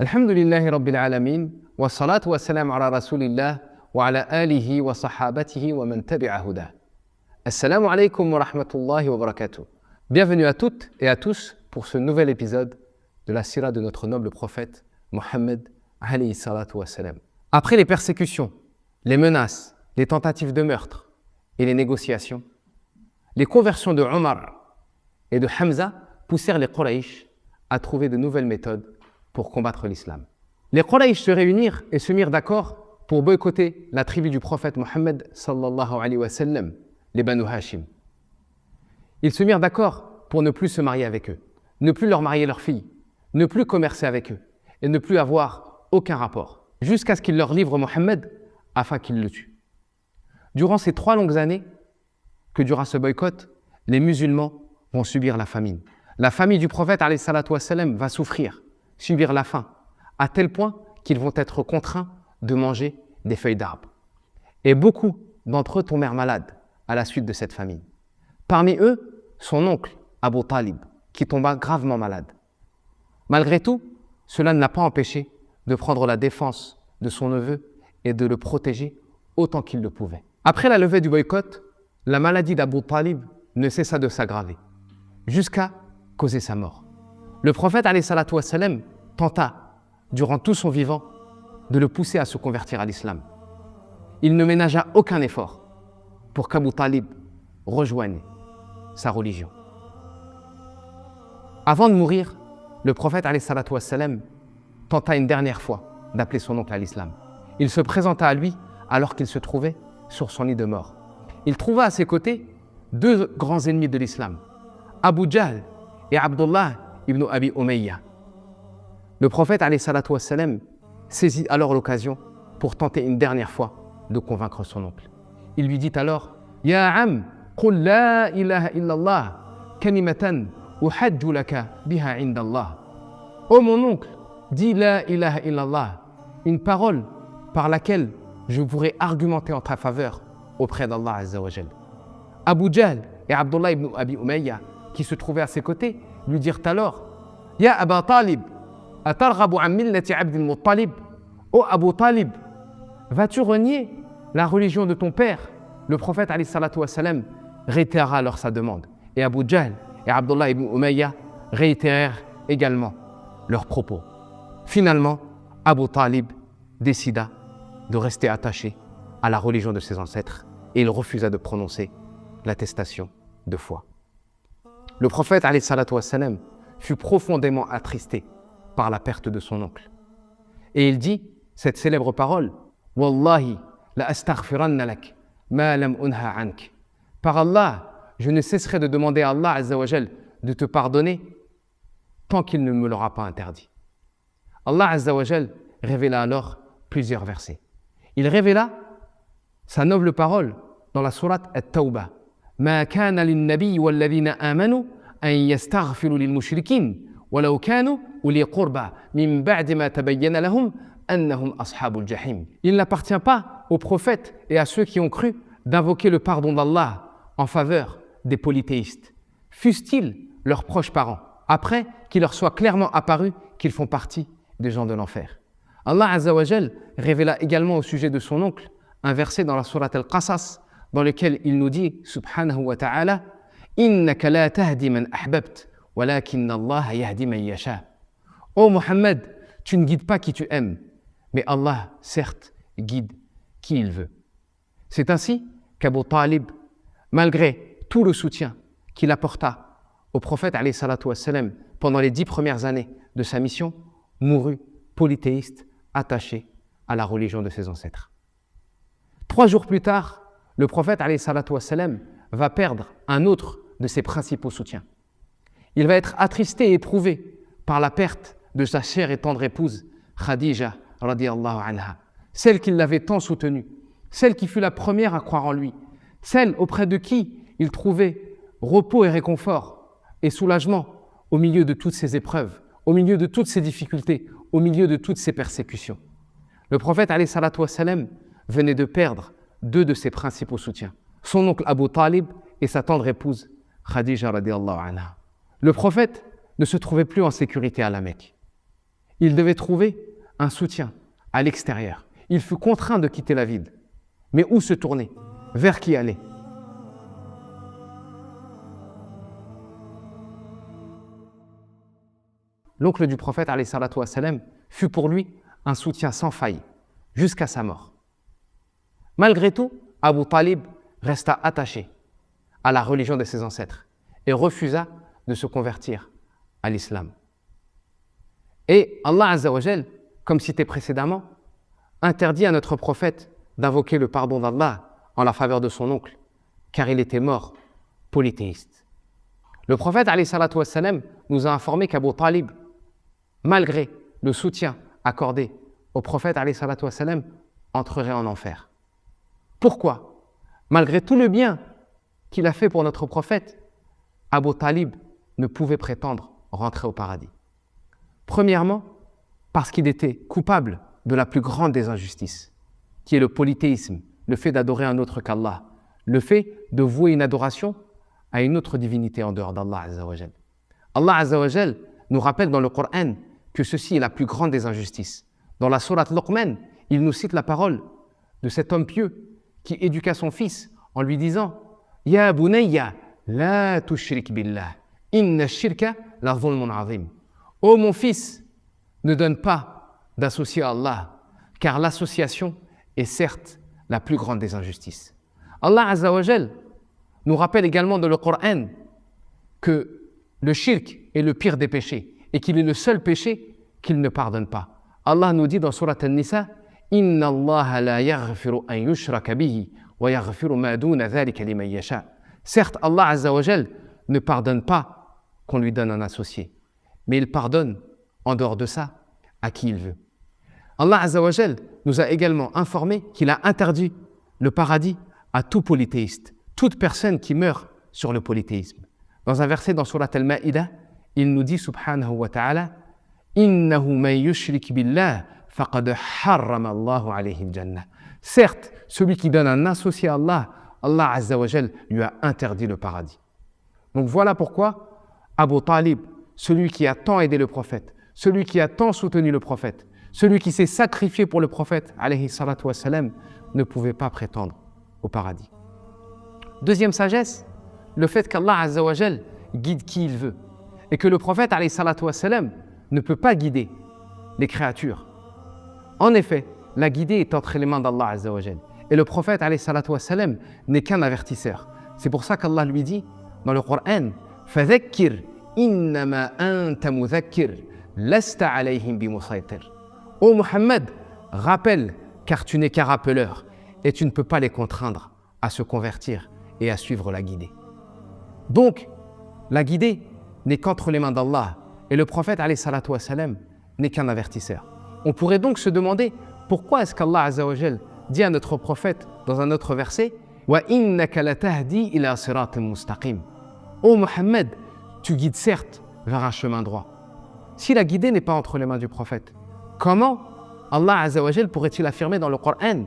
Alhamdulillahi Rabbil Alamin, wa salatu wa salam ala Rasulillah, wa ala alihi wa sahabatihi wa man tabi'a huda. Assalamu alaikum wa rahmatullahi wa barakatuh. Bienvenue à toutes et à tous pour ce nouvel épisode de la sira de notre noble prophète Mohammed alayhi salatu wa salam. Après les persécutions, les menaces, les tentatives de meurtre et les négociations, les conversions de Omar et de Hamza poussèrent les Quraysh à trouver de nouvelles méthodes pour combattre l'islam. Les Quraysh se réunirent et se mirent d'accord pour boycotter la tribu du prophète Mohammed sallallahu alayhi wa sallam, les Banu Hashim. Ils se mirent d'accord pour ne plus se marier avec eux, ne plus leur marier leurs filles, ne plus commercer avec eux et ne plus avoir aucun rapport, jusqu'à ce qu'ils leur livrent Mohammed afin qu'ils le tuent. Durant ces 3 longues années que dura ce boycott, les musulmans vont subir la famine. La famille du prophète alayhi salatu wa salam va souffrir, subir la faim, à tel point qu'ils vont être contraints de manger des feuilles d'arbre. Et beaucoup d'entre eux tombèrent malades à la suite de cette famine. Parmi eux, son oncle, Abu Talib, qui tomba gravement malade. Malgré tout, cela ne l'a pas empêché de prendre la défense de son neveu et de le protéger autant qu'il le pouvait. Après la levée du boycott, la maladie d'Abu Talib ne cessa de s'aggraver, jusqu'à causer sa mort. Le prophète alayhi salatu wa salam tenta, durant tout son vivant, de le pousser à se convertir à l'islam. Il ne ménagea aucun effort pour qu'Abu Talib rejoigne sa religion. Avant de mourir, le prophète alayhi salatu wa salam tenta une dernière fois d'appeler son oncle à l'islam. Il se présenta à lui alors qu'il se trouvait sur son lit de mort. Il trouva à ses côtés 2 grands ennemis de l'islam, Abu Jahl et Abdullah ibn Abi Umayya. Le prophète alayhi salatu wa salam saisit alors l'occasion pour tenter une dernière fois de convaincre son oncle. Il lui dit alors: Ya am, qul la ilaha illallah, kalimatan uhajju laka biha indallah. Ô mon oncle, dis la ilaha illallah, une parole par laquelle je pourrai argumenter en ta faveur auprès d'Allah azza wa jal. Abu Jahl et Abdullah ibn Abi Umayya, qui se trouvaient à ses côtés, lui dirent alors: Ya Aba Talib, atarghabu an millati Abdil Muttalib. Ô Abu Talib, vas-tu renier la religion de ton père? Le prophète alayhi salatu wa salam réitéra alors sa demande. Et Abu Jahl et Abdullah ibn Umayya réitérèrent également leurs propos. Finalement, Abu Talib décida de rester attaché à la religion de ses ancêtres et il refusa de prononcer l'attestation de foi. Le prophète alayhi salatu wa salam fut profondément attristé par la perte de son oncle. Et il dit cette célèbre parole: Wallahi la astaghfiranna lak ma lam unha ank. Par Allah, je ne cesserai de demander à Allah azza wa jal de te pardonner tant qu'il ne me l'aura pas interdit. Allah azza wa jal révéla alors plusieurs versets. Il révéla sa noble parole dans la sourate At-Tawbah: Ma kana lin-nabiy wal-ladhina amanu an yastaghfiru lil-mushrikin walau kanu uli qurba min ba'di ma tabayyana lahum annahum ashabul jahim. Il n'appartient pas aux prophètes et à ceux qui ont cru d'invoquer le pardon d'Allah en faveur des polythéistes, fussent-ils leurs proches parents, après qu'il leur soit clairement apparu qu'ils font partie des gens de l'enfer. Allah azza wa jal révéla également au sujet de son oncle un verset dans la sourate Al-Qasas dans lequel il nous dit subhanahu wa ta'ala: Innaka la tahdi man ahbabt walakinna Allah yahdi man yasha. Ô Mohammed, tu ne guides pas qui tu aimes, mais Allah, certes, guide qui il veut. C'est ainsi qu'Abu Talib, malgré tout le soutien qu'il apporta au prophète alayhi salatu wa salam pendant les 10 premières années de sa mission, mourut polythéiste, attaché à la religion de ses ancêtres. 3 jours plus tard, le prophète alayhi salatu wa salam va perdre un autre de ses principaux soutiens. Il va être attristé et éprouvé par la perte de sa chère et tendre épouse, Khadija radiyallahu anha, celle qui l'avait tant soutenu, celle qui fut la première à croire en lui, celle auprès de qui il trouvait repos et réconfort et soulagement au milieu de toutes ces épreuves, au milieu de toutes ces difficultés, au milieu de toutes ces persécutions. Le prophète alayhi salatu wa salam venait de perdre 2 de ses principaux soutiens, son oncle Abu Talib et sa tendre épouse Khadija radiyallahu anha. Le prophète ne se trouvait plus en sécurité à la Mecque. il devait trouver un soutien à l'extérieur. Il fut contraint de quitter la ville. Mais où se tourner? Vers qui aller? L'oncle du prophète, alayhi salatu wassalam, fut pour lui un soutien sans faille, jusqu'à sa mort. Malgré tout, Abu Talib resta attaché à la religion de ses ancêtres et refusa de se convertir à l'islam. Et Allah Azza wa Jal, comme cité précédemment, interdit à notre prophète d'invoquer le pardon d'Allah en la faveur de son oncle, car il était mort polythéiste. Le prophète alayhi salatu wassalam nous a informé qu'Abu Talib, malgré le soutien accordé au prophète alayhi salatu wassalam, entrerait en enfer. Pourquoi? Malgré tout le bien qu'il a fait pour notre prophète, Abu Talib ne pouvait prétendre rentrer au paradis. Premièrement, parce qu'il était coupable de la plus grande des injustices, qui est le polythéisme, le fait d'adorer un autre qu'Allah, le fait de vouer une adoration à une autre divinité en dehors d'Allah Azza wa Jal. Allah Azza wa Jal nous rappelle dans le Coran que ceci est la plus grande des injustices. Dans la sourate Luqman, il nous cite la parole de cet homme pieux qui éduqua son fils en lui disant « Ya bunayya, la tushrik billah, inna shirka la zulmun azim » « Ô mon fils, ne donne pas d'associé à Allah, car l'association est certes la plus grande des injustices. » Allah Azza wa Jal nous rappelle également dans le Coran que le shirk est le pire des péchés et qu'il est le seul péché qu'il ne pardonne pas. Allah nous dit dans Sourate An-Nisa « Inna Allah la yaghfiru an yushraka bihi wa yaghfiru ma duna dhalika liman yasha » Certes, Allah Azza wa Jal ne pardonne pas qu'on lui donne un associé, mais il pardonne en dehors de ça à qui il veut. Allah Azza wa Jal nous a également informé qu'il a interdit le paradis à tout polythéiste, toute personne qui meurt sur le polythéisme. Dans un verset dans Surat Al-Ma'ida, il nous dit subhanahu wa ta'ala « Innahu man yushrik billah faqad harrama Allahu alayhi al-jannah » Certes, celui qui donne un associé à Allah, Allah Azza wa Jal lui a interdit le paradis. Donc voilà pourquoi Abu Talib, celui qui a tant aidé le prophète, celui qui a tant soutenu le prophète, celui qui s'est sacrifié pour le prophète, alayhi salatu wassalam, ne pouvait pas prétendre au paradis. Deuxième sagesse, le fait qu'Allah Azza wa Jal guide qui il veut et que le prophète, alayhi salatu wassalam, ne peut pas guider les créatures. En effet, la guidée est entre les mains d'Allah Azza wa Jal et le prophète, alayhi salatu wassalam, n'est qu'un avertisseur. C'est pour ça qu'Allah lui dit dans le Coran « Fadhakkir innama anta mudhakkir lasta alayhim bimusaytir » Ô Muhammad, rappelle, car tu n'es qu'un rappeleur et tu ne peux pas les contraindre à se convertir et à suivre la guidée. Donc, la guidée n'est qu'entre les mains d'Allah et le prophète alayhi salatu wassalam n'est qu'un avertisseur. On pourrait donc se demander pourquoi est-ce qu'Allah Azza wa Jal dit à notre prophète dans un autre verset « Wa innaka latahdi ila siratin mustaqim » Ô Muhammad, tu guides certes vers un chemin droit. Si la guidée n'est pas entre les mains du prophète, comment Allah Azza wa Jal pourrait-il affirmer dans le Coran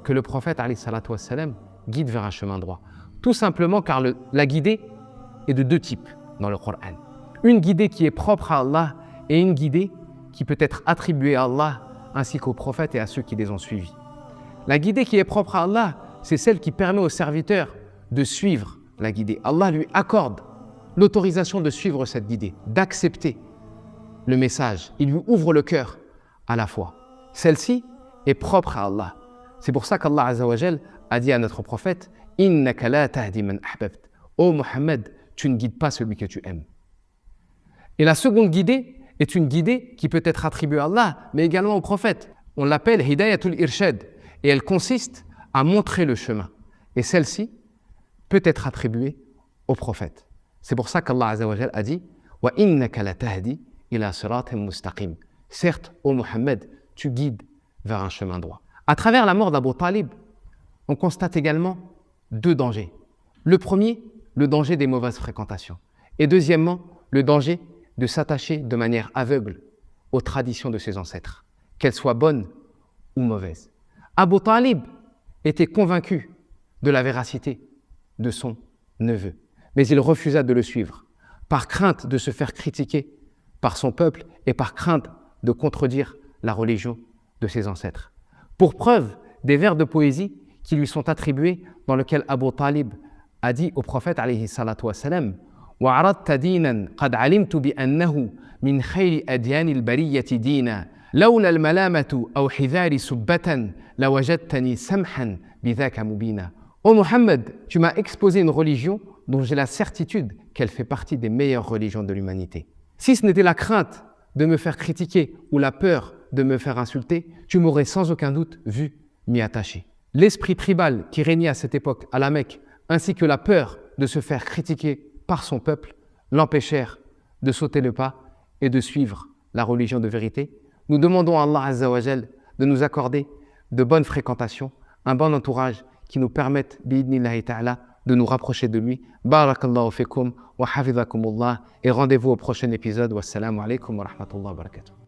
que le prophète alayhi salatu wassalam guide vers un chemin droit? Tout simplement car la guidée est de deux types dans le Coran. Une guidée qui est propre à Allah et une guidée qui peut être attribuée à Allah ainsi qu'aux prophètes et à ceux qui les ont suivis. La guidée qui est propre à Allah, c'est celle qui permet au serviteur de suivre la guidée. Allah lui accorde l'autorisation de suivre cette guidée, d'accepter le message. Il lui ouvre le cœur à la foi. Celle-ci est propre à Allah. C'est pour ça qu'Allah Azza wa Jal a dit à notre prophète « Innaka la tahdi man ahbabt » Ô Muhammad, tu ne guides pas celui que tu aimes. Et la seconde guidée est une guidée qui peut être attribuée à Allah, mais également au prophète. On l'appelle « Hidayatul Irshad » et elle consiste à montrer le chemin. Et celle-ci peut être attribuée au prophète. C'est pour ça qu'Allah Azza wa Jal a dit « Wa innaka la tahdi ila siratin mustaqim » Certes, ô Muhammad, tu guides vers un chemin droit. À travers la mort d'Abu Talib, on constate également deux dangers. Le premier, le danger des mauvaises fréquentations. Et deuxièmement, le danger de s'attacher de manière aveugle aux traditions de ses ancêtres, qu'elles soient bonnes ou mauvaises. Abu Talib était convaincu de la véracité de son neveu, mais il refusa de le suivre, par crainte de se faire critiquer par son peuple et par crainte de contredire la religion de ses ancêtres. Pour preuve, des vers de poésie qui lui sont attribués dans lesquels Abu Talib a dit au prophète alayhi salatu wassalam وَعَرَضْتَ دِينًا قَدْ عَلِمْتُ بِأَنَّهُ مِنْ خَيْرِ أَدْيَانِ الْبَرِيَّةِ دِينًا لولا الملامة أو حذار سبة لوجدتني سمحا بذاك مبينا. Ô Mohammed, tu m'as exposé une religion dont j'ai la certitude qu'elle fait partie des meilleures religions de l'humanité. Si ce n'était la crainte de me faire critiquer ou la peur de me faire insulter, tu m'aurais sans aucun doute vu m'y attacher. L'esprit tribal qui régnait à cette époque à la Mecque, ainsi que la peur de se faire critiquer par son peuple, l'empêchèrent de sauter le pas et de suivre la religion de vérité. Nous demandons à Allah Azza wa Jal de nous accorder de bonnes fréquentations, un bon entourage qui nous permette, bi'idnillahi ta'ala, de nous rapprocher de lui. Barakallahu fikum wa hafidhakumullah et rendez-vous au prochain épisode. Wassalamu alaikum wa rahmatullahi wa barakatuh.